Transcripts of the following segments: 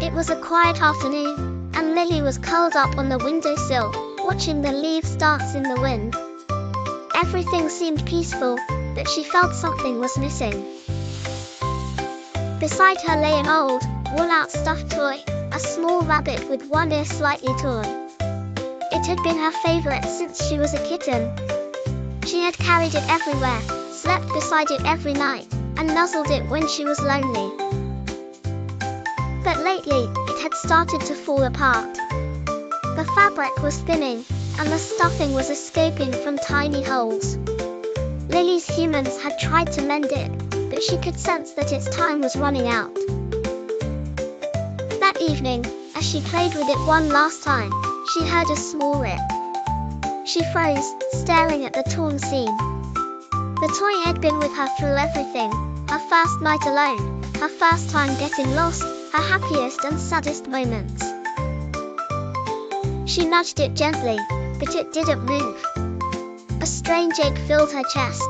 It was a quiet afternoon, and Lily was curled up on the windowsill, watching the leaves dance in the wind. Everything seemed peaceful, but she felt something was missing. Beside her lay an old, worn-out stuffed toy, a small rabbit with one ear slightly torn. It had been her favorite since she was a kitten. She had carried it everywhere, slept beside it every night, and nuzzled it when she was lonely. But lately, it had started to fall apart. The fabric was thinning, and the stuffing was escaping from tiny holes. Lily's humans had tried to mend it, but she could sense that its time was running out. That evening, as she played with it one last time, she heard a small rip. She froze, staring at the torn seam. The toy had been with her through everything, her first night alone, her first time getting lost, her happiest and saddest moments. She nudged it gently, but it didn't move. A strange ache filled her chest.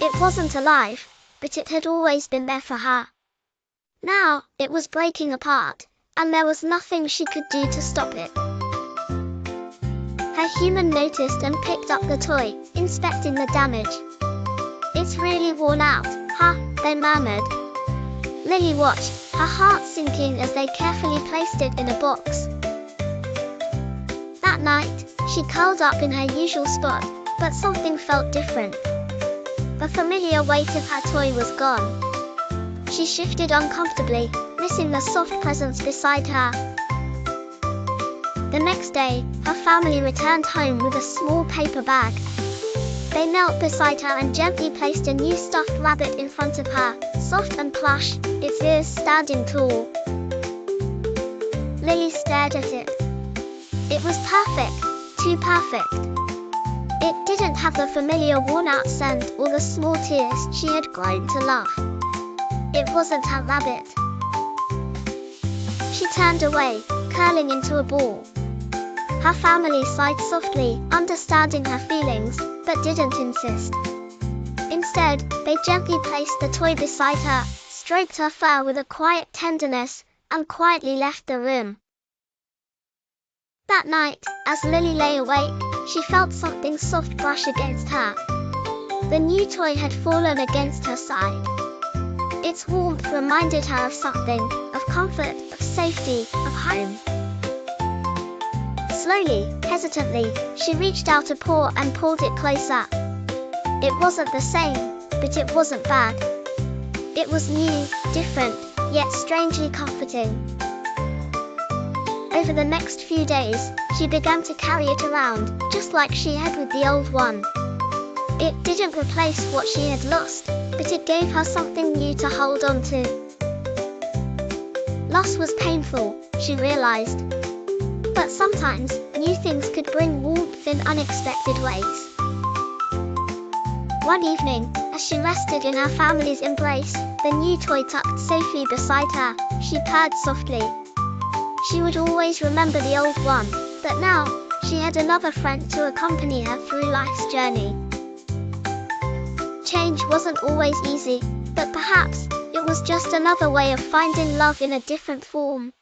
It wasn't alive, but it had always been there for her. Now, it was breaking apart, and there was nothing she could do to stop it. Her human noticed and picked up the toy, inspecting the damage. "It's really worn out, huh?" they murmured. Lily watched, her heart sinking as they carefully placed it in a box. That night, she curled up in her usual spot, but something felt different. The familiar weight of her toy was gone. She shifted uncomfortably, missing the soft presence beside her. The next day, her family returned home with a small paper bag. They knelt beside her and gently placed a new stuffed rabbit in front of her, soft and plush, its ears standing tall. Lily stared at it. It was perfect, too perfect. It didn't have the familiar worn-out scent or the small tears she had grown to love. It wasn't her rabbit. She turned away, curling into a ball. Her family sighed softly, understanding her feelings, but didn't insist. Instead, they gently placed the toy beside her, stroked her fur with a quiet tenderness, and quietly left the room. That night, as Lily lay awake, she felt something soft brush against her. The new toy had fallen against her side. Its warmth reminded her of something, of comfort, of safety, of home. Slowly, hesitantly, she reached out a paw and pulled it closer. It wasn't the same, but it wasn't bad. It was new, different, yet strangely comforting. Over the next few days, she began to carry it around, just like she had with the old one. It didn't replace what she had lost, but it gave her something new to hold on to. Loss was painful, she realized. But sometimes, new things could bring warmth in unexpected ways. One evening, as she rested in her family's embrace, the new toy tucked safely beside her, she purred softly. She would always remember the old one, but now, she had another friend to accompany her through life's journey. Change wasn't always easy, but perhaps, it was just another way of finding love in a different form.